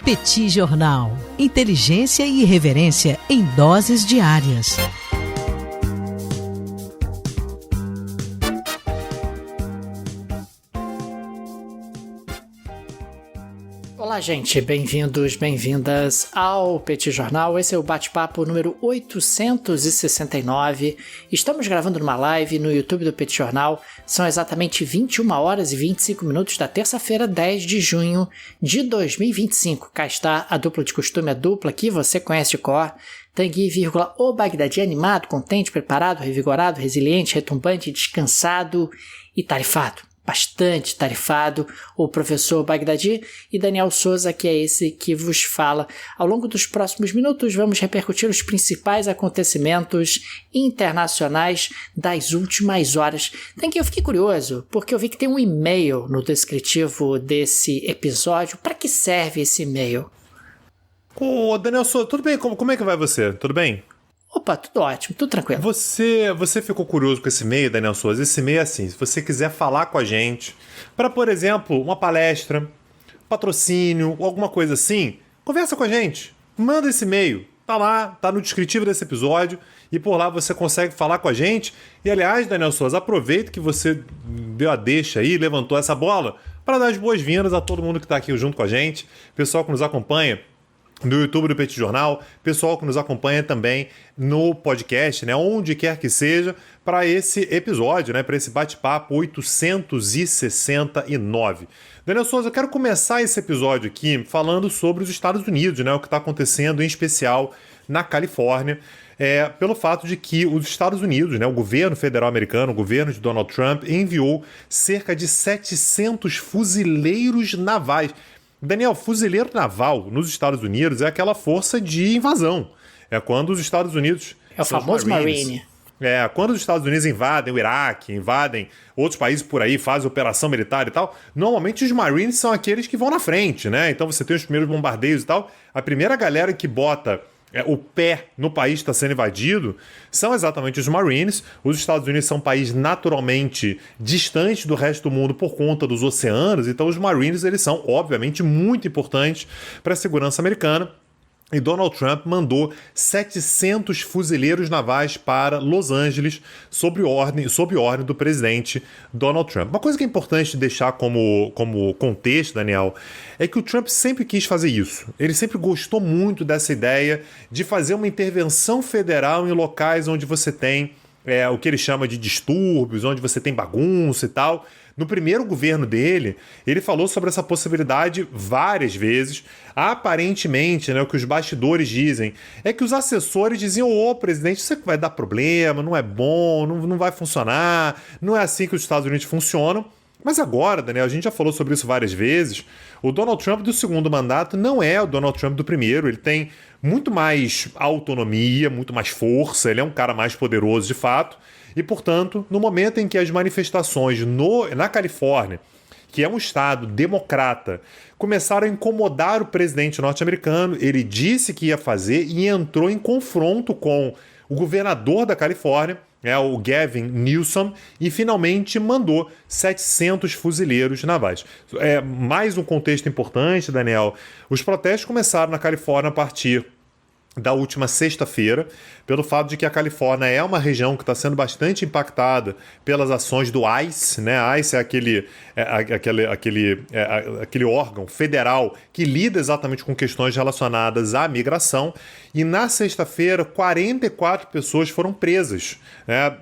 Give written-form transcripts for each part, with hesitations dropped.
Petit Jornal. Inteligência e irreverência em doses diárias. Olá, gente. Bem-vindos, bem-vindas ao Petit Jornal. Esse é o bate-papo número 869. Estamos gravando numa live no YouTube do Petit Jornal. São exatamente 21 horas e 25 minutos da terça-feira, 10 de junho de 2025. Cá está a dupla de costume, a dupla que você conhece de cor. Tanguy, o Bagdadi animado, contente, preparado, revigorado, resiliente, retumbante, descansado e tarifado. Bastante tarifado, o professor Bagdadi, e Daniel Souza, que é esse que vos fala. Ao longo dos próximos minutos, vamos repercutir os principais acontecimentos internacionais das últimas horas. Eu fiquei curioso, porque eu vi que tem um e-mail no descritivo desse episódio. Para que serve esse e-mail? Ô, Daniel Souza, tudo bem? Como é que vai você? Tudo bem? Opa, tudo ótimo, tudo tranquilo. Você ficou curioso com esse e-mail, Daniel Souza? Esse e-mail é assim, se você quiser falar com a gente para, por exemplo, uma palestra, patrocínio ou alguma coisa assim, conversa com a gente, manda esse e-mail. Tá lá, tá no descritivo desse episódio e por lá você consegue falar com a gente. E aliás, Daniel Souza, aproveita que você deu a deixa aí, levantou essa bola para dar as boas-vindas a todo mundo que tá aqui junto com a gente, pessoal que nos acompanha no YouTube do Petit Jornal, pessoal que nos acompanha também no podcast, né, onde quer que seja, para esse episódio, né, para esse bate-papo 869. Daniel Souza, eu quero começar esse episódio aqui falando sobre os Estados Unidos, né, o que está acontecendo em especial na Califórnia, pelo fato de que os Estados Unidos, né, o governo federal americano, o governo de Donald Trump, enviou cerca de 700 fuzileiros navais. Daniel, fuzileiro naval nos Estados Unidos é aquela força de invasão. É quando os Estados Unidos... É o famoso Marine. Quando os Estados Unidos invadem o Iraque, invadem outros países por aí, fazem operação militar e tal, normalmente os Marines são aqueles que vão na frente, né? Então você tem os primeiros bombardeios e tal. A primeira galera que bota o pé no país que está sendo invadido são exatamente os Marines. Os Estados Unidos são um país naturalmente distante do resto do mundo por conta dos oceanos, então os Marines eles são, obviamente, muito importantes para a segurança americana. E Donald Trump mandou 700 fuzileiros navais para Los Angeles sob ordem do presidente Donald Trump. Uma coisa que é importante deixar como contexto, Daniel, é que o Trump sempre quis fazer isso. Ele sempre gostou muito dessa ideia de fazer uma intervenção federal em locais onde você tem o que ele chama de distúrbios, onde você tem bagunça e tal. No primeiro governo dele, ele falou sobre essa possibilidade várias vezes. Aparentemente, né, o que os bastidores dizem é que os assessores diziam: ô, presidente, isso vai dar problema, não é bom, não vai funcionar, não é assim que os Estados Unidos funcionam. Mas agora, Daniel, a gente já falou sobre isso várias vezes, o Donald Trump do segundo mandato não é o Donald Trump do primeiro. Ele tem muito mais autonomia, muito mais força, ele é um cara mais poderoso de fato. E, portanto, no momento em que as manifestações na Califórnia, que é um estado democrata, começaram a incomodar o presidente norte-americano, ele disse que ia fazer e entrou em confronto com o governador da Califórnia, o Gavin Newsom, e finalmente mandou 700 fuzileiros navais. Mais um contexto importante, Daniel. Os protestos começaram na Califórnia a partir da última sexta-feira, pelo fato de que a Califórnia é uma região que está sendo bastante impactada pelas ações do ICE, né? A ICE é aquele órgão federal que lida exatamente com questões relacionadas à migração, e na sexta-feira 44 pessoas foram presas, né?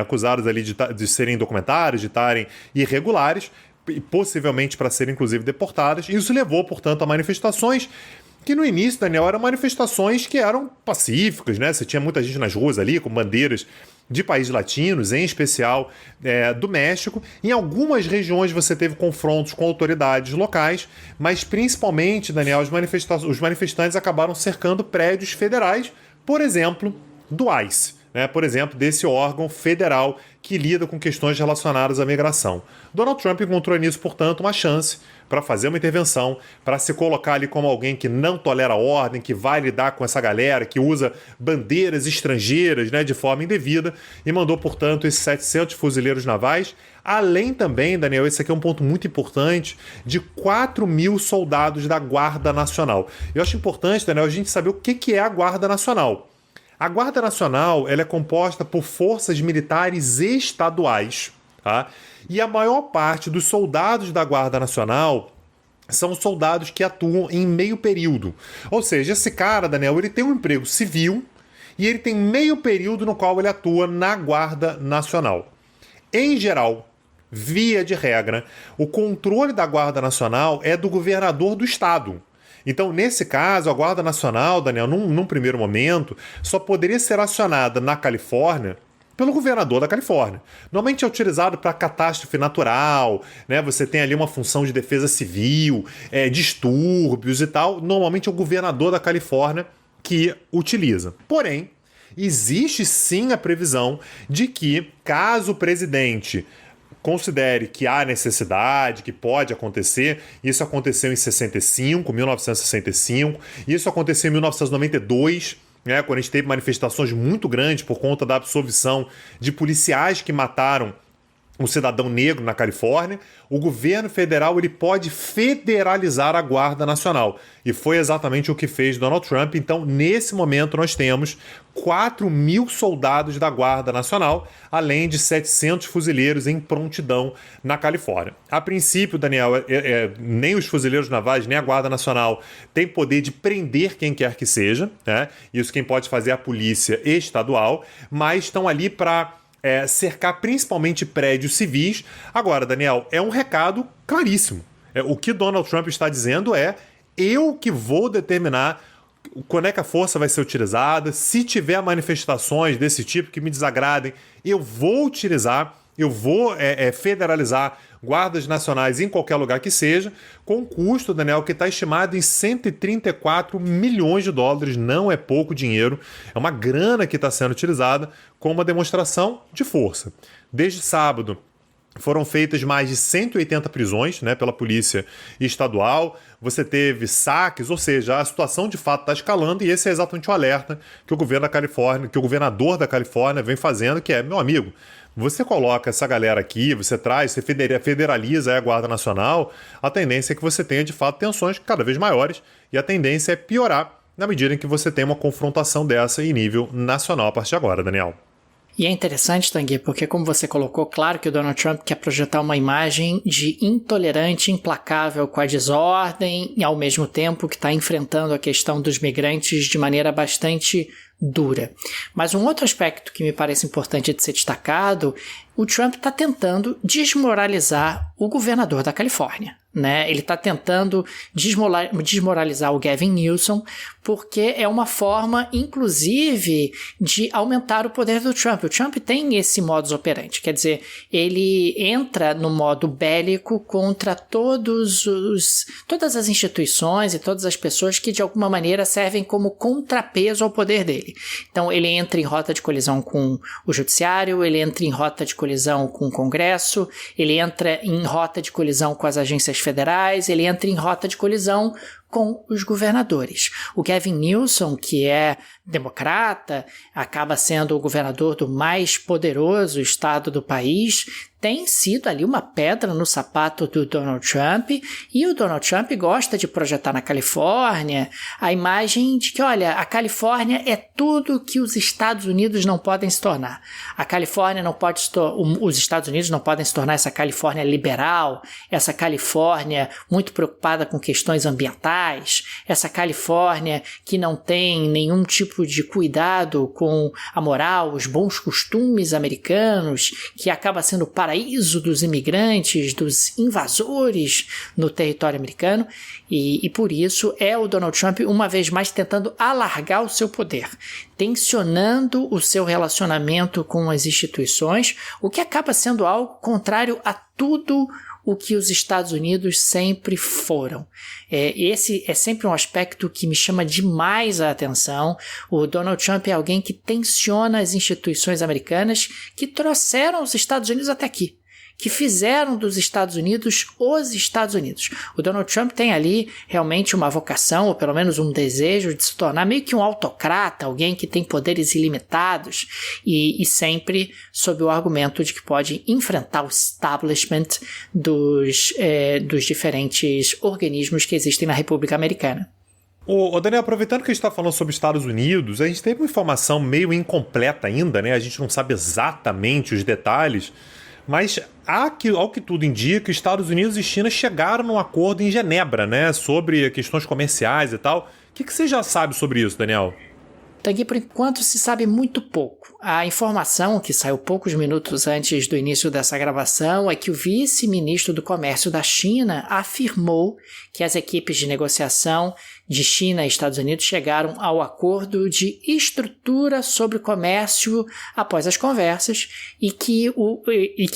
Acusadas ali de serem indocumentadas, de estarem irregulares, e possivelmente para serem inclusive deportadas. Isso levou, portanto, a manifestações que no início, Daniel, eram manifestações que eram pacíficas, né? Você tinha muita gente nas ruas ali com bandeiras de países latinos, em especial do México. Em algumas regiões você teve confrontos com autoridades locais, mas principalmente, Daniel, os manifestantes acabaram cercando prédios federais, por exemplo, do ICE. né, por exemplo, desse órgão federal que lida com questões relacionadas à migração. Donald Trump encontrou nisso, portanto, uma chance para fazer uma intervenção, para se colocar ali como alguém que não tolera ordem, que vai lidar com essa galera, que usa bandeiras estrangeiras, né, de forma indevida, e mandou, portanto, esses 700 fuzileiros navais, além também, Daniel, esse aqui é um ponto muito importante, de 4.000 soldados da Guarda Nacional. Eu acho importante, Daniel, a gente saber o que é a Guarda Nacional. A Guarda Nacional ela é composta por forças militares estaduais, tá? E a maior parte dos soldados da Guarda Nacional são soldados que atuam em meio período. Ou seja, esse cara, Daniel, ele tem um emprego civil e ele tem meio período no qual ele atua na Guarda Nacional. Em geral, via de regra, o controle da Guarda Nacional é do governador do estado. Então, nesse caso, a Guarda Nacional, Daniel, num primeiro momento, só poderia ser acionada na Califórnia pelo governador da Califórnia. Normalmente é utilizado para catástrofe natural, né? Você tem ali uma função de defesa civil, distúrbios e tal. Normalmente é o governador da Califórnia que utiliza. Porém, existe sim a previsão de que, caso o presidente considere que há necessidade, que pode acontecer. Isso aconteceu em 1965, isso aconteceu em 1992, né, quando a gente teve manifestações muito grandes por conta da absolvição de policiais que mataram um cidadão negro na Califórnia. O governo federal ele pode federalizar a Guarda Nacional. E foi exatamente o que fez Donald Trump. Então, nesse momento, nós temos 4.000 soldados da Guarda Nacional, além de 700 fuzileiros em prontidão na Califórnia. A princípio, Daniel, nem os fuzileiros navais, nem a Guarda Nacional têm poder de prender quem quer que seja, né? Isso quem pode fazer é a polícia estadual, mas estão ali para cercar principalmente prédios civis. Agora, Daniel, é um recado claríssimo. O que Donald Trump está dizendo é: eu que vou determinar quando é que a força vai ser utilizada, se tiver manifestações desse tipo que me desagradem, eu vou utilizar, eu vou federalizar guardas nacionais em qualquer lugar que seja, com custo, Daniel, que está estimado em 134 milhões de dólares, não é pouco dinheiro, é uma grana que está sendo utilizada como uma demonstração de força. Desde sábado, foram feitas mais de 180 prisões, né, pela polícia estadual. Você teve saques, ou seja, a situação de fato está escalando, e esse é exatamente o alerta que o governo da Califórnia, que o governador da Califórnia vem fazendo, que é: meu amigo, você coloca essa galera aqui, você federaliza a Guarda Nacional, a tendência é que você tenha de fato tensões cada vez maiores, e a tendência é piorar na medida em que você tem uma confrontação dessa em nível nacional a partir de agora, Daniel. E é interessante, Tanguy, porque como você colocou, claro que o Donald Trump quer projetar uma imagem de intolerante, implacável com a desordem, e ao mesmo tempo que está enfrentando a questão dos migrantes de maneira bastante dura. Mas um outro aspecto que me parece importante de ser destacado, o Trump está tentando desmoralizar o governador da Califórnia, né? Ele está tentando desmoralizar o Gavin Newsom, porque é uma forma, inclusive, de aumentar o poder do Trump. O Trump tem esse modus operandi, quer dizer, ele entra no modo bélico contra todas as instituições e todas as pessoas que, de alguma maneira, servem como contrapeso ao poder dele. Então, ele entra em rota de colisão com o judiciário, ele entra em rota de colisão com o Congresso, ele entra em rota de colisão com as agências federais, ele entra em rota de colisão com os governadores. O Gavin Newsom, que é democrata, acaba sendo o governador do mais poderoso estado do país, tem sido ali uma pedra no sapato do Donald Trump, e o Donald Trump gosta de projetar na Califórnia a imagem de que, olha, a Califórnia é tudo que os Estados Unidos não podem se tornar. A Califórnia não pode os Estados Unidos não podem se tornar essa Califórnia liberal, essa Califórnia muito preocupada com questões ambientais, essa Califórnia que não tem nenhum tipo de cuidado com a moral, os bons costumes americanos, que acaba sendo paraíso dos imigrantes, dos invasores no território americano, e por isso é o Donald Trump, uma vez mais, tentando alargar o seu poder, tensionando o seu relacionamento com as instituições, o que acaba sendo algo contrário a tudo o que os Estados Unidos sempre foram. Esse é sempre um aspecto que me chama demais a atenção. O Donald Trump é alguém que tensiona as instituições americanas que trouxeram os Estados Unidos até aqui, que fizeram dos Estados Unidos os Estados Unidos. O Donald Trump tem ali realmente uma vocação, ou pelo menos um desejo de se tornar meio que um autocrata, alguém que tem poderes ilimitados e sempre sob o argumento de que pode enfrentar o establishment dos diferentes organismos que existem na República Americana. Ô Daniel, aproveitando que a gente está falando sobre Estados Unidos, a gente teve uma informação meio incompleta ainda, né? A gente não sabe exatamente os detalhes, mas ao que tudo indica, Estados Unidos e China chegaram num acordo em Genebra, né? Sobre questões comerciais e tal. O que você já sabe sobre isso, Daniel? Aqui, por enquanto, se sabe muito pouco. A informação que saiu poucos minutos antes do início dessa gravação é que o vice-ministro do Comércio da China afirmou que as equipes de negociação de China e Estados Unidos chegaram ao acordo de estrutura sobre comércio após as conversas e que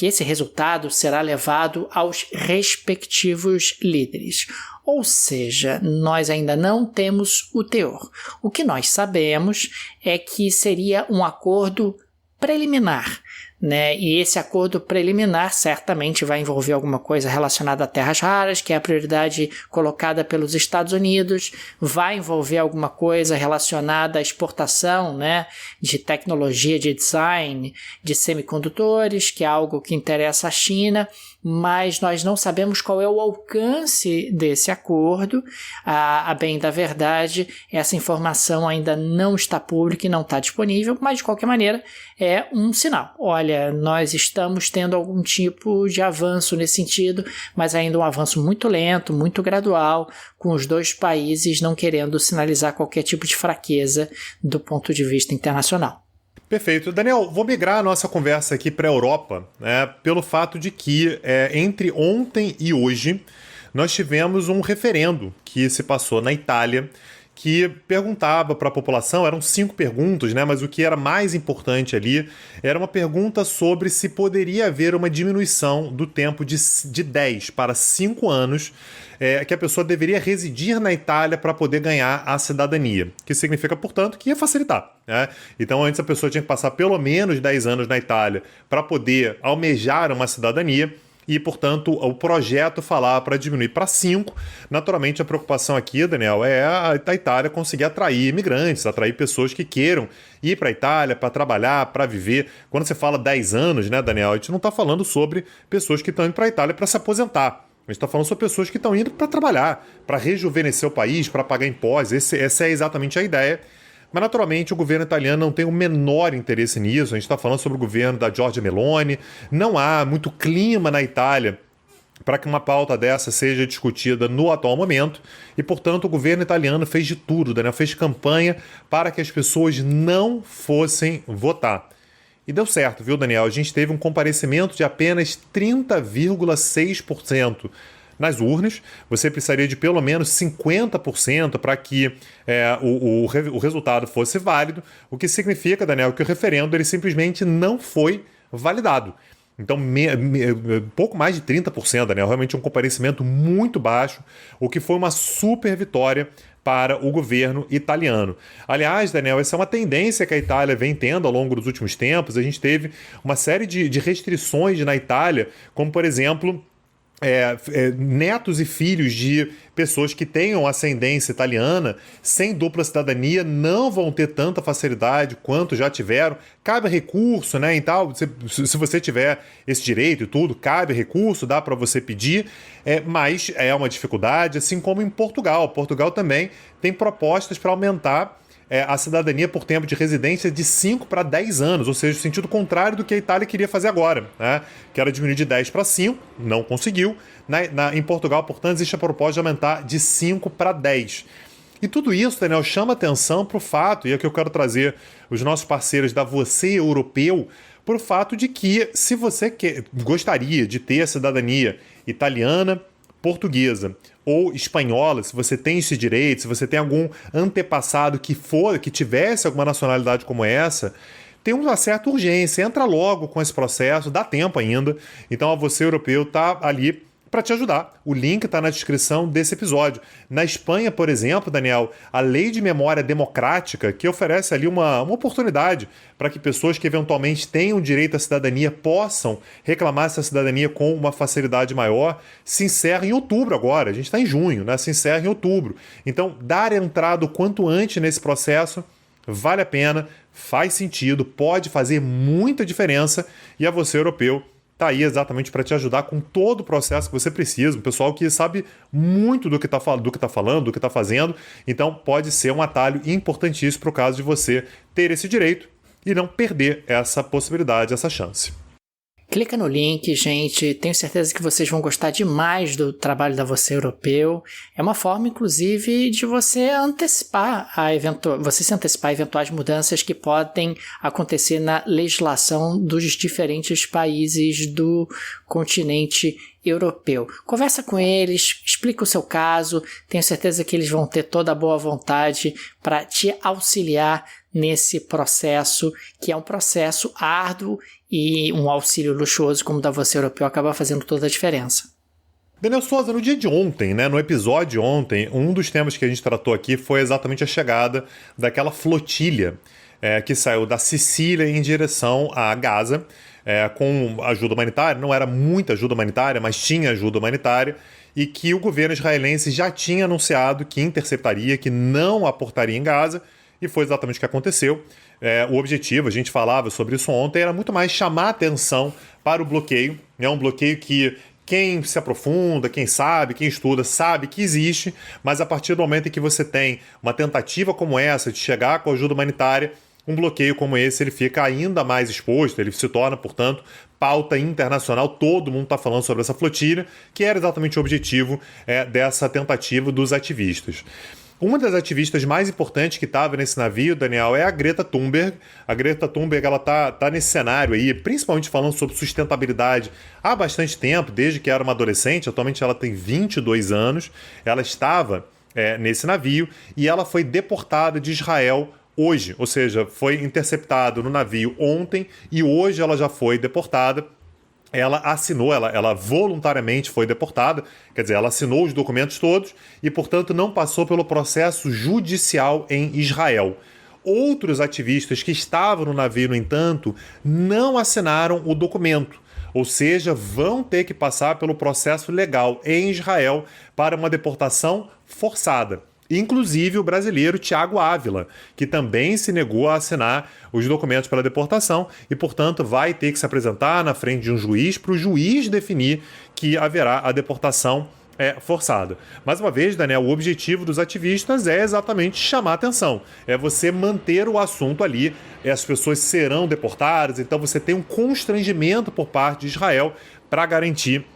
esse resultado será levado aos respectivos líderes. Ou seja, nós ainda não temos o teor. O que nós sabemos é que seria um acordo preliminar, né? E esse acordo preliminar certamente vai envolver alguma coisa relacionada a terras raras, que é a prioridade colocada pelos Estados Unidos, vai envolver alguma coisa relacionada à exportação, né, de tecnologia de design, de semicondutores, que é algo que interessa à China, mas nós não sabemos qual é o alcance desse acordo. A bem da verdade, essa informação ainda não está pública e não está disponível, mas de qualquer maneira é um sinal. Olha, nós estamos tendo algum tipo de avanço nesse sentido, mas ainda um avanço muito lento, muito gradual, com os dois países não querendo sinalizar qualquer tipo de fraqueza do ponto de vista internacional. Perfeito. Daniel, vou migrar a nossa conversa aqui para a Europa, né, pelo fato de que entre ontem e hoje nós tivemos um referendo que se passou na Itália, que perguntava para a população, eram 5 perguntas, né, mas o que era mais importante ali era uma pergunta sobre se poderia haver uma diminuição do tempo de 10 para 5 anos que a pessoa deveria residir na Itália para poder ganhar a cidadania, que significa, portanto, que ia facilitar, né? Então, antes a pessoa tinha que passar pelo menos 10 anos na Itália para poder almejar uma cidadania, e, portanto, o projeto falava para diminuir para 5. Naturalmente, a preocupação aqui, Daniel, é a Itália conseguir atrair imigrantes, atrair pessoas que queiram ir para a Itália para trabalhar, para viver. Quando você fala 10 anos, né, Daniel, a gente não está falando sobre pessoas que estão indo para a Itália para se aposentar. A gente está falando sobre pessoas que estão indo para trabalhar, para rejuvenescer o país, para pagar impostos. Essa é exatamente a ideia. Mas, naturalmente, o governo italiano não tem o menor interesse nisso. A gente está falando sobre o governo da Giorgia Meloni. Não há muito clima na Itália para que uma pauta dessa seja discutida no atual momento. E, portanto, o governo italiano fez de tudo, Daniel, fez campanha para que as pessoas não fossem votar. E deu certo, viu, Daniel? A gente teve um comparecimento de apenas 30,6% nas urnas. Você precisaria de pelo menos 50% para que o resultado fosse válido, o que significa, Daniel, que o referendo ele simplesmente não foi validado. Então, pouco mais de 30%, Daniel, realmente um comparecimento muito baixo, o que foi uma super vitória para o governo italiano. Aliás, Daniel, essa é uma tendência que a Itália vem tendo ao longo dos últimos tempos. A gente teve uma série de restrições na Itália, como, por exemplo, netos e filhos de pessoas que tenham ascendência italiana sem dupla cidadania não vão ter tanta facilidade quanto já tiveram. Cabe recurso, né? Então, se você tiver esse direito e tudo, cabe recurso, dá para você pedir, mas é uma dificuldade, assim como em Portugal. Portugal também tem propostas para aumentar a cidadania por tempo de residência de 5 para 10 anos, ou seja, o sentido contrário do que a Itália queria fazer agora, né? Que era diminuir de 10 para 5, não conseguiu. Em Portugal, portanto, existe a proposta de aumentar de 5 para 10. E tudo isso, Daniel, chama atenção para o fato, e aqui eu quero trazer os nossos parceiros da Você Europeu, para o fato de que, se você gostaria de ter a cidadania italiana, portuguesa ou espanhola, se você tem esse direito, se você tem algum antepassado que tivesse alguma nacionalidade como essa, tem uma certa urgência. Entra logo com esse processo, dá tempo ainda. Então a Você Europeu está ali para te ajudar. O link está na descrição desse episódio. Na Espanha, por exemplo, Daniel, a Lei de Memória Democrática, que oferece ali uma oportunidade para que pessoas que eventualmente tenham direito à cidadania possam reclamar essa cidadania com uma facilidade maior, se encerra em outubro agora. A gente está em junho, né? Se encerra em outubro. Então, dar entrada o quanto antes nesse processo vale a pena, faz sentido, pode fazer muita diferença e a Você Europeu está aí exatamente para te ajudar com todo o processo que você precisa. Um pessoal que sabe muito do que está falando, do que está fazendo. Então pode ser um atalho importantíssimo para o caso de você ter esse direito e não perder essa possibilidade, essa chance. Clica no link, gente. Tenho certeza que vocês vão gostar demais do trabalho da Você Europeu. É uma forma, inclusive, de você antecipar a eventuais mudanças que podem acontecer na legislação dos diferentes países do continente europeu. Conversa com eles, explica o seu caso. Tenho certeza que eles vão ter toda a boa vontade para te auxiliar nesse processo, que é um processo árduo, e um auxílio luxuoso como o da Você Europeu acaba fazendo toda a diferença. Daniel Souza, no dia de ontem, no episódio de ontem, um dos temas que a gente tratou aqui foi exatamente a chegada daquela flotilha que saiu da Sicília em direção a Gaza, com ajuda humanitária. Não era muita ajuda humanitária, mas tinha ajuda humanitária, e que o governo israelense já tinha anunciado que interceptaria, que não aportaria em Gaza, e foi exatamente o que aconteceu. O objetivo, a gente falava sobre isso ontem, era muito mais chamar atenção para o bloqueio. É um bloqueio que quem se aprofunda, quem sabe, quem estuda, sabe que existe, mas a partir do momento em que você tem uma tentativa como essa de chegar com ajuda humanitária, um bloqueio como esse ele fica ainda mais exposto, ele se torna, portanto, pauta internacional. Todo mundo está falando sobre essa flotilha, que era exatamente o objetivo dessa tentativa dos ativistas. Uma das ativistas mais importantes que estava nesse navio, Daniel, é a Greta Thunberg. A Greta Thunberg ela tá nesse cenário aí, principalmente falando sobre sustentabilidade há bastante tempo, desde que era uma adolescente. Atualmente ela tem 22 anos. Ela estava nesse navio e ela foi deportada de Israel hoje, ou seja, foi interceptada no navio ontem e hoje ela já foi deportada. Ela assinou, ela voluntariamente foi deportada, quer dizer, ela assinou os documentos todos e, portanto, não passou pelo processo judicial em Israel. Outros ativistas que estavam no navio, no entanto, não assinaram o documento, ou seja, vão ter que passar pelo processo legal em Israel para uma deportação forçada. Inclusive o brasileiro Thiago Ávila, que também se negou a assinar os documentos para a deportação e, portanto, vai ter que se apresentar na frente de um juiz para o juiz definir que haverá a deportação forçada. Mais uma vez, Daniel, o objetivo dos ativistas é exatamente chamar atenção. É você manter o assunto ali, as pessoas serão deportadas, então você tem um constrangimento por parte de Israel para garantir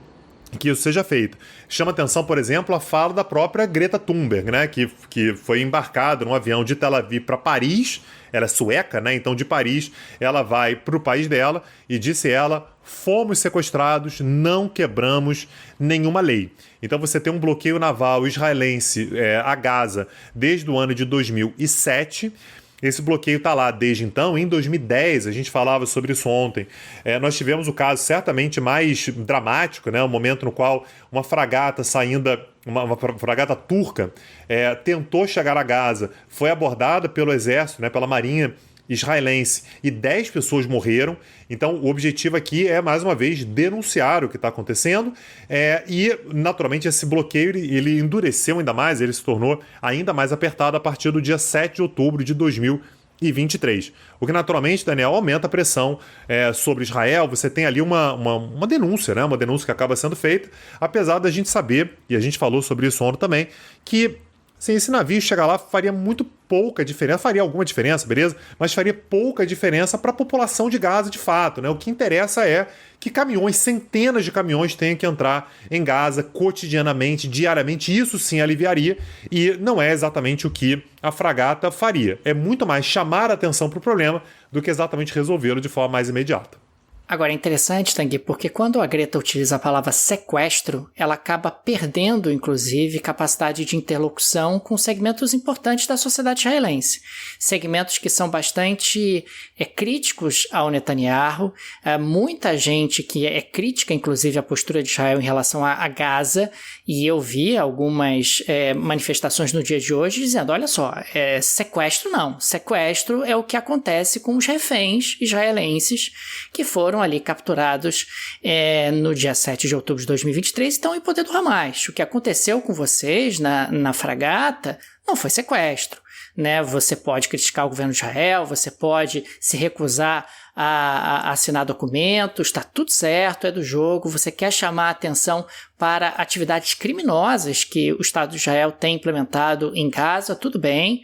que isso seja feito. Chama atenção, por exemplo, a fala da própria Greta Thunberg, né, que foi embarcada num avião de Tel Aviv para Paris. Ela é sueca, né, então de Paris ela vai para o país dela e disse ela: fomos sequestrados, não quebramos nenhuma lei. Então você tem um bloqueio naval israelense a Gaza desde o ano de 2007. Esse bloqueio está lá desde então. Em 2010, a gente falava sobre isso ontem, nós tivemos o caso certamente mais dramático, né? O momento no qual uma fragata uma fragata turca tentou chegar a Gaza, foi abordada pelo exército, né, pela marinha israelense, e 10 pessoas morreram. Então o objetivo aqui é, mais uma vez, denunciar o que está acontecendo, e naturalmente esse bloqueio ele endureceu ainda mais, ele se tornou ainda mais apertado a partir do dia 7 de outubro de 2023. O que naturalmente, Daniel, aumenta a pressão sobre Israel. Você tem ali uma denúncia, né? Uma denúncia que acaba sendo feita, apesar da gente saber, e a gente falou sobre isso ontem também, que sim, esse navio chegar lá faria muito pouca diferença, faria alguma diferença, beleza? Mas faria pouca diferença para a população de Gaza de fato, né? O que interessa é que caminhões, centenas de caminhões tenham que entrar em Gaza cotidianamente, diariamente. Isso sim aliviaria, e não é exatamente o que a fragata faria. É muito mais chamar a atenção para o problema do que exatamente resolvê-lo de forma mais imediata. Agora é interessante, Tanguy, porque quando a Greta utiliza a palavra sequestro, ela acaba perdendo, inclusive, capacidade de interlocução com segmentos importantes da sociedade israelense. Segmentos que são bastante críticos ao Netanyahu, muita gente que é crítica, inclusive, à postura de Israel em relação a Gaza, e eu vi algumas manifestações no dia de hoje dizendo, olha só, sequestro não, sequestro é o que acontece com os reféns israelenses que foram ali capturados no dia 7 de outubro de 2023 e estão em poder do Hamas. O que aconteceu com vocês na fragata não foi sequestro, né? Você pode criticar o governo de Israel, você pode se recusar a assinar documentos, está tudo certo, é do jogo, você quer chamar a atenção para atividades criminosas que o Estado de Israel tem implementado em Gaza, tudo bem,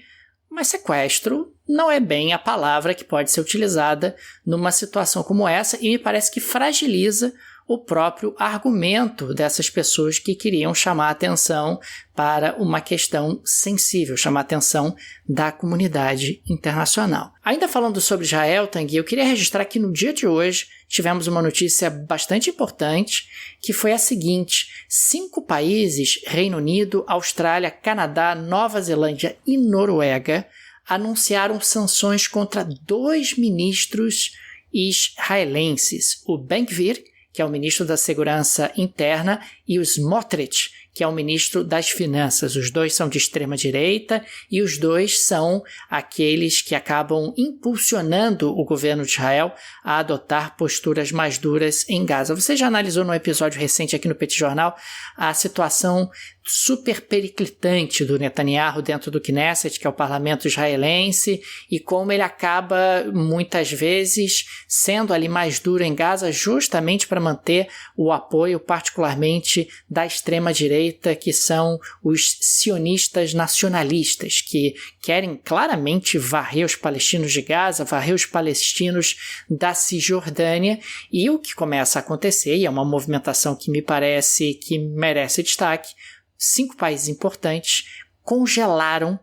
mas sequestro não é bem a palavra que pode ser utilizada numa situação como essa e me parece que fragiliza o próprio argumento dessas pessoas que queriam chamar a atenção para uma questão sensível, chamar a atenção da comunidade internacional. Ainda falando sobre Israel, Tanguy, eu queria registrar que no dia de hoje tivemos uma notícia bastante importante, que foi a seguinte: 5 países, Reino Unido, Austrália, Canadá, Nova Zelândia e Noruega, anunciaram sanções contra 2 ministros israelenses, o Ben-Gvir, que é o ministro da Segurança Interna, e o Smotrich, que é o ministro das Finanças. Os dois são de extrema-direita e os dois são aqueles que acabam impulsionando o governo de Israel a adotar posturas mais duras em Gaza. Você já analisou num episódio recente aqui no Petit Jornal a situação super periclitante do Netanyahu dentro do Knesset, que é o parlamento israelense, e como ele acaba muitas vezes sendo ali mais duro em Gaza justamente para manter o apoio particularmente da extrema-direita, que são os sionistas nacionalistas, que querem claramente varrer os palestinos de Gaza, varrer os palestinos da Cisjordânia, e o que começa a acontecer, e é uma movimentação que me parece que merece destaque, 5 países importantes congelaram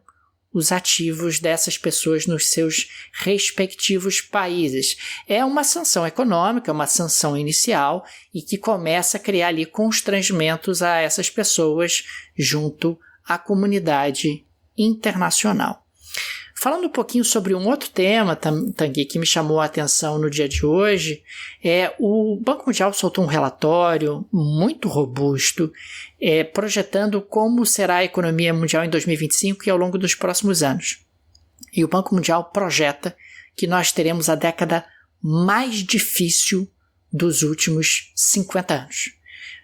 os ativos dessas pessoas nos seus respectivos países. É uma sanção econômica, uma sanção inicial e que começa a criar ali constrangimentos a essas pessoas junto à comunidade internacional. Falando um pouquinho sobre um outro tema, Tanguy, que me chamou a atenção no dia de hoje, o Banco Mundial soltou um relatório muito robusto, projetando como será a economia mundial em 2025 e ao longo dos próximos anos. E o Banco Mundial projeta que nós teremos a década mais difícil dos últimos 50 anos.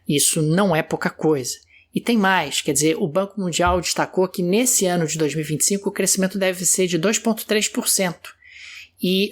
Isso não é pouca coisa. E tem mais, quer dizer, o Banco Mundial destacou que nesse ano de 2025 o crescimento deve ser de 2,3%. E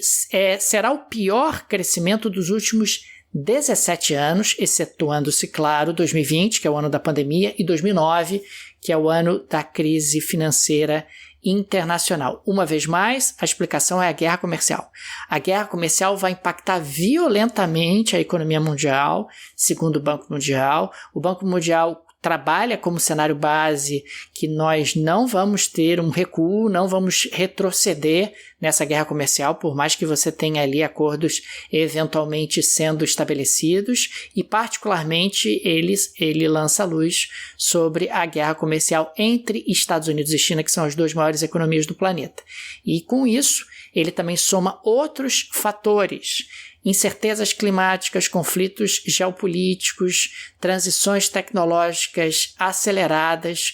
será o pior crescimento dos últimos 17 anos, excetuando-se, claro, 2020, que é o ano da pandemia, e 2009, que é o ano da crise financeira internacional. Uma vez mais, a explicação é a guerra comercial. A guerra comercial vai impactar violentamente a economia mundial, segundo o Banco Mundial. O Banco Mundial trabalha como cenário base que nós não vamos ter um recuo, não vamos retroceder nessa guerra comercial, por mais que você tenha ali acordos eventualmente sendo estabelecidos, e particularmente ele lança luz sobre a guerra comercial entre Estados Unidos e China, que são as 2 maiores economias do planeta. E com isso, ele também soma outros fatores: incertezas climáticas, conflitos geopolíticos, transições tecnológicas aceleradas.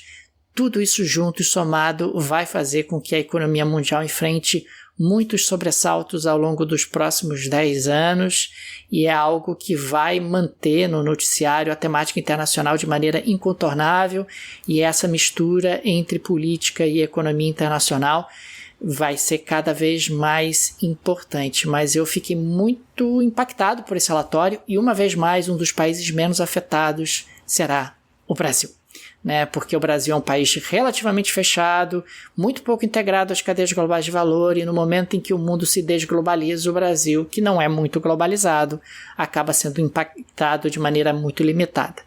Tudo isso junto e somado vai fazer com que a economia mundial enfrente muitos sobressaltos ao longo dos próximos 10 anos, e é algo que vai manter no noticiário a temática internacional de maneira incontornável, e essa mistura entre política e economia internacional vai ser cada vez mais importante. Mas eu fiquei muito impactado por esse relatório, e uma vez mais um dos países menos afetados será o Brasil, né? Porque o Brasil é um país relativamente fechado, muito pouco integrado às cadeias globais de valor, e no momento em que o mundo se desglobaliza, o Brasil, que não é muito globalizado, acaba sendo impactado de maneira muito limitada.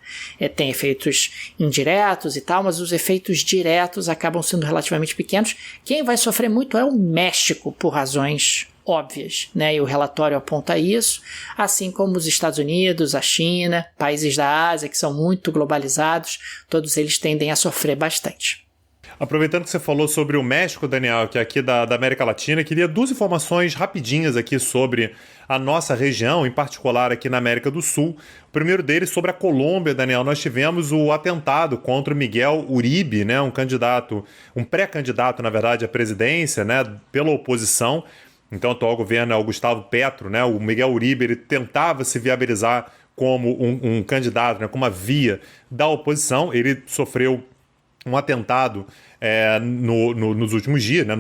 Tem efeitos indiretos e tal, mas os efeitos diretos acabam sendo relativamente pequenos. Quem vai sofrer muito é o México, por razões óbvias, né? E o relatório aponta isso, assim como os Estados Unidos, a China, países da Ásia que são muito globalizados, todos eles tendem a sofrer bastante. Aproveitando que você falou sobre o México, Daniel, que é aqui da América Latina, queria 2 informações rapidinhas aqui sobre a nossa região, em particular aqui na América do Sul. O primeiro deles sobre a Colômbia, Daniel. Nós tivemos o atentado contra o Miguel Uribe, né, um pré-candidato, na verdade, à presidência, né, pela oposição. Então, o atual governo é o Gustavo Petro, né? O Miguel Uribe, ele tentava se viabilizar como um candidato, né, como uma via da oposição. Ele sofreu um atentado nos últimos dias, né?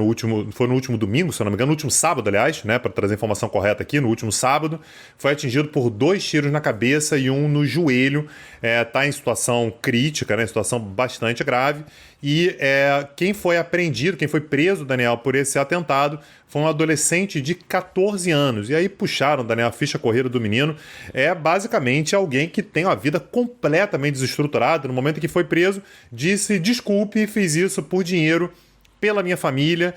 Foi no último domingo, se eu não me engano, no último sábado, aliás, né? Para trazer a informação correta aqui, no último sábado, foi atingido por 2 tiros na cabeça e um no joelho. Está em situação crítica, né? Situação bastante grave. E quem foi apreendido, quem foi preso, Daniel, por esse atentado, foi um adolescente de 14 anos. E aí puxaram, Daniel, a ficha corrida do menino. É basicamente alguém que tem uma vida completamente desestruturada. No momento em que foi preso, disse desculpe, fiz isso por dinheiro, pela minha família.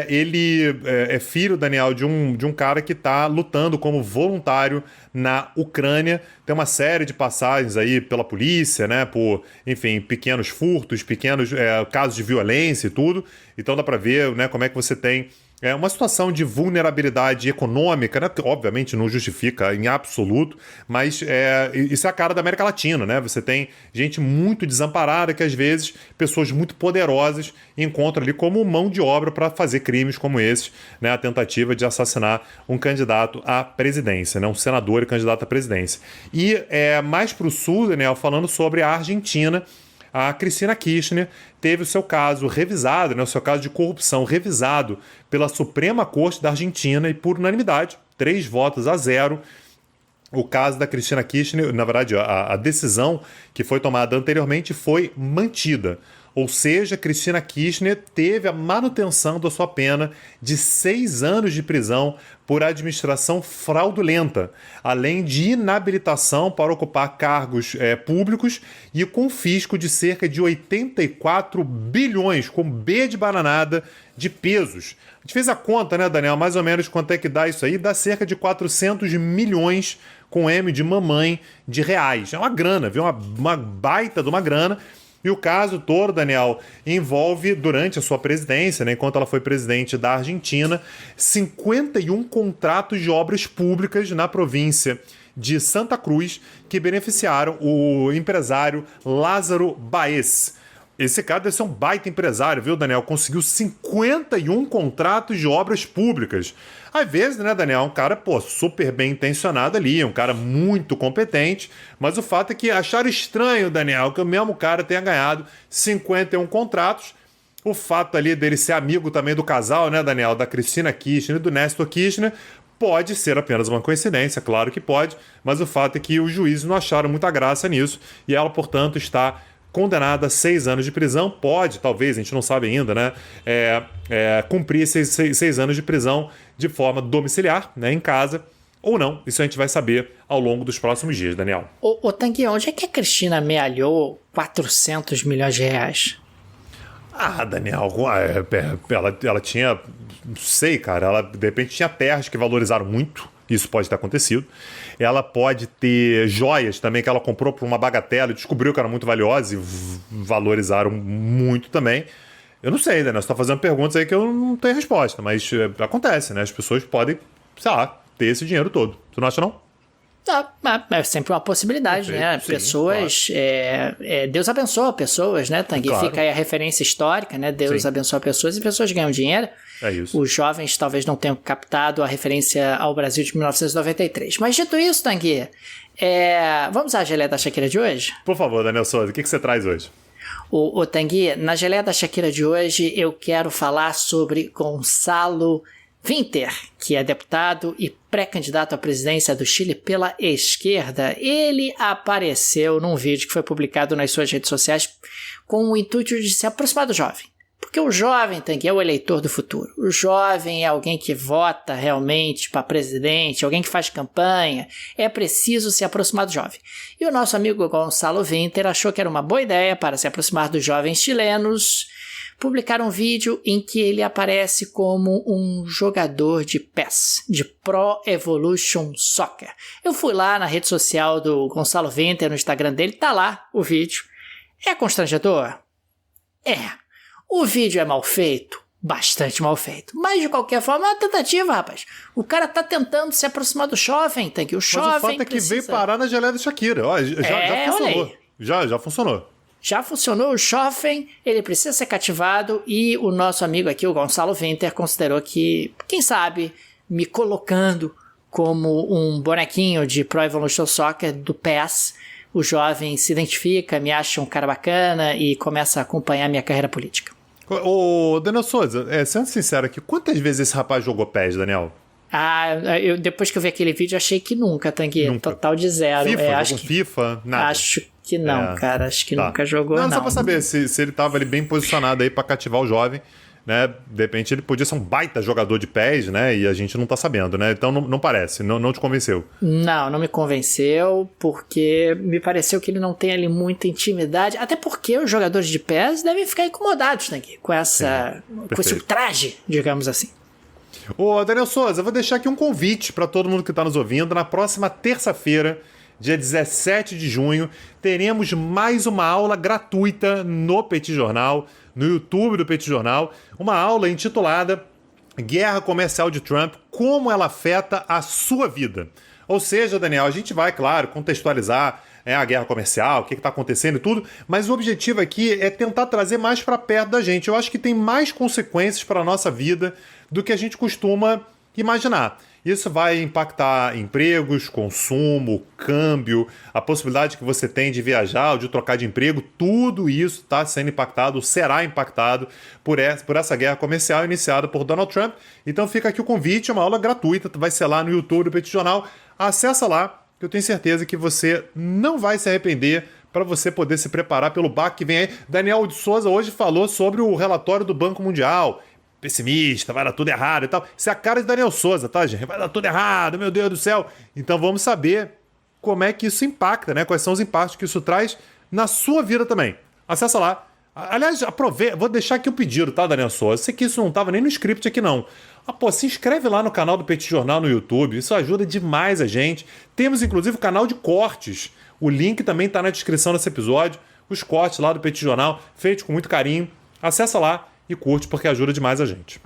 Ele é filho, Daniel, de um cara que está lutando como voluntário na Ucrânia. Tem uma série de passagens aí pela polícia, né, por, enfim, pequenos furtos, pequenos casos de violência e tudo. Então dá para ver, né, como é que você tem uma situação de vulnerabilidade econômica, né? Obviamente não justifica em absoluto, mas isso é a cara da América Latina, né? Você tem gente muito desamparada que às vezes pessoas muito poderosas encontram ali como mão de obra para fazer crimes como esses, né? A tentativa de assassinar um candidato à presidência, né? Um senador e candidato à presidência. E mais para o sul, Daniel, falando sobre a Argentina, a Cristina Kirchner teve o seu caso revisado, né, o seu caso de corrupção revisado pela Suprema Corte da Argentina e por unanimidade, 3-0. O caso da Cristina Kirchner, na verdade, a decisão que foi tomada anteriormente foi mantida. Ou seja, Cristina Kirchner teve a manutenção da sua pena de 6 anos de prisão por administração fraudulenta, além de inabilitação para ocupar cargos públicos e confisco de cerca de 84 bilhões, com B de bananada, de pesos. A gente fez a conta, né, Daniel? Mais ou menos quanto é que dá isso aí? Dá cerca de 400 milhões com M de mamãe de reais. É uma grana, viu? Uma baita de uma grana. E o caso todo, Daniel, envolve, durante a sua presidência, né, enquanto ela foi presidente da Argentina, 51 contratos de obras públicas na província de Santa Cruz que beneficiaram o empresário Lázaro Baez. Esse cara deve ser um baita empresário, viu, Daniel? Conseguiu 51 contratos de obras públicas. Às vezes, né, Daniel, um cara, super bem intencionado ali, um cara muito competente, mas o fato é que acharam estranho, Daniel, que o mesmo cara tenha ganhado 51 contratos. O fato ali dele ser amigo também do casal, né, Daniel, da Cristina Kirchner e do Néstor Kirchner, pode ser apenas uma coincidência, claro que pode, mas o fato é que os juízes não acharam muita graça nisso e ela, portanto, está condenada a 6 anos de prisão, pode, talvez, a gente não sabe ainda, né, cumprir esses 6 anos de prisão de forma domiciliar, né, em casa, ou não. Isso a gente vai saber ao longo dos próximos dias, Daniel. Ô Tanguy, onde é que a Cristina amealhou 400 milhões de reais? Ah, Daniel, ela tinha, não sei, cara, ela de repente tinha terras que valorizaram muito. Isso pode ter acontecido. Ela pode ter joias também que ela comprou por uma bagatela e descobriu que eram muito valiosas e valorizaram muito também. Eu não sei, né? Você está fazendo perguntas aí que eu não tenho resposta, mas acontece, né? As pessoas podem, sei lá, ter esse dinheiro todo. Você não acha, não? É sempre uma possibilidade, né? Sim, pessoas... Claro. Deus abençoa pessoas, né, Tanguy? Claro. Fica aí a referência histórica, né? Deus abençoa pessoas e pessoas ganham dinheiro. É isso. Os jovens talvez não tenham captado a referência ao Brasil de 1993. Mas dito isso, Tanguy, vamos à geleia da Shakira de hoje? Por favor, Daniel Souza, o que você traz hoje? O Tanguy, na geleia da Shakira de hoje, eu quero falar sobre Gonçalo Winter, que é deputado e pré-candidato à presidência do Chile pela esquerda. Ele apareceu num vídeo que foi publicado nas suas redes sociais com o intuito de se aproximar do jovem. Porque o jovem, Tanguy, é o eleitor do futuro. O jovem é alguém que vota realmente para presidente, alguém que faz campanha. É preciso se aproximar do jovem. E o nosso amigo Gonçalo Winter achou que era uma boa ideia para se aproximar dos jovens chilenos, publicaram um vídeo em que ele aparece como um jogador de PES, de Pro Evolution Soccer. Eu fui lá na rede social do Gonçalo Winter, no Instagram dele, tá lá o vídeo. É constrangedor? É. O vídeo é mal feito? Bastante mal feito. Mas, de qualquer forma, é uma tentativa, rapaz. O cara tá tentando se aproximar do jovem, tem que o jovem. Mas o fato é que veio parar na geleia do Shakira. Ó, já funcionou. Já funcionou. Já funcionou, o jovem, ele precisa ser cativado e o nosso amigo aqui, o Gonçalo Winter, considerou que, quem sabe, me colocando como um bonequinho de Pro Evolution Soccer do PES, o jovem se identifica, me acha um cara bacana e começa a acompanhar minha carreira política. Ô, Daniel Souza, sendo sincero aqui, quantas vezes esse rapaz jogou PES, Daniel? Depois que eu vi aquele vídeo, achei que nunca, Tanguy. Total de zero. FIFA? Nada. Acho que não, cara. Acho que nunca jogou, não. Só pra saber se ele tava ali bem posicionado aí pra cativar o jovem, né? De repente ele podia ser um baita jogador de PES, né? E a gente não tá sabendo, né? Então não parece, não te convenceu. Não me convenceu, porque me pareceu que ele não tem ali muita intimidade, até porque os jogadores de PES devem ficar incomodados, Tanguy, com esse ultraje, digamos assim. Ô, Daniel Souza, eu vou deixar aqui um convite para todo mundo que está nos ouvindo. Na próxima terça-feira, dia 17 de junho, teremos mais uma aula gratuita no Petit Jornal, no YouTube do Petit Jornal, uma aula intitulada Guerra Comercial de Trump, como ela afeta a sua vida. Ou seja, Daniel, a gente vai, claro, contextualizar a guerra comercial, o que está acontecendo e tudo, mas o objetivo aqui é tentar trazer mais para perto da gente. Eu acho que tem mais consequências para a nossa vida do que a gente costuma imaginar. Isso vai impactar empregos, consumo, câmbio, a possibilidade que você tem de viajar ou de trocar de emprego, tudo isso está sendo impactado, será impactado por essa guerra comercial iniciada por Donald Trump. Então fica aqui o convite, é uma aula gratuita, vai ser lá no YouTube do Petit Jornal. Acessa lá, que eu tenho certeza que você não vai se arrepender para você poder se preparar pelo baque que vem aí. Daniel de Souza hoje falou sobre o relatório do Banco Mundial. Pessimista, vai dar tudo errado e tal. Isso é a cara de Daniel Souza, tá, gente? Vai dar tudo errado, meu Deus do céu. Então vamos saber como é que isso impacta, né? Quais são os impactos que isso traz na sua vida também. Acessa lá. Aliás, aproveita, vou deixar aqui o pedido, tá, Daniel Souza? Eu sei que isso não estava nem no script aqui, não. Se inscreve lá no canal do Petit Jornal no YouTube, isso ajuda demais a gente. Temos, inclusive, o canal de cortes. O link também está na descrição desse episódio. Os cortes lá do Petit Jornal, feitos com muito carinho. Acessa lá e curte, porque ajuda demais a gente.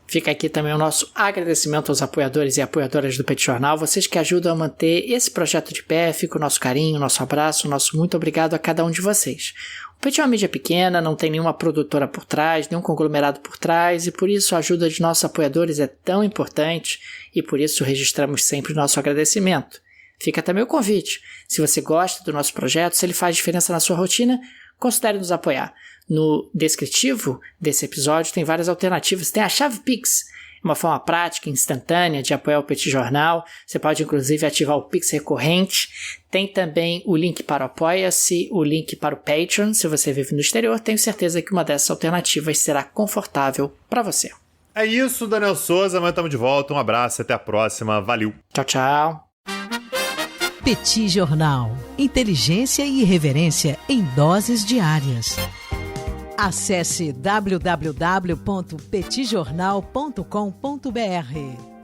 Fica aqui também o nosso agradecimento aos apoiadores e apoiadoras do Petit Jornal, vocês que ajudam a manter esse projeto de pé. Fica o nosso carinho, o nosso abraço, o nosso muito obrigado a cada um de vocês. O Petit é uma mídia pequena, não tem nenhuma produtora por trás, nenhum conglomerado por trás, e por isso a ajuda de nossos apoiadores é tão importante, e por isso registramos sempre o nosso agradecimento. Fica também o convite. Se você gosta do nosso projeto, se ele faz diferença na sua rotina, considere nos apoiar. No descritivo desse episódio tem várias alternativas. Tem a chave Pix, uma forma prática e instantânea de apoiar o Petit Jornal. Você pode inclusive ativar o Pix recorrente. Tem também o link para o Apoia-se, o link para o Patreon. Se você vive no exterior, tenho certeza que uma dessas alternativas será confortável para você. É isso, Daniel Souza. Amanhã estamos de volta. Um abraço, até a próxima. Valeu. Tchau, tchau. Petit Jornal. Inteligência e irreverência em doses diárias. Acesse www.petitjornal.com.br.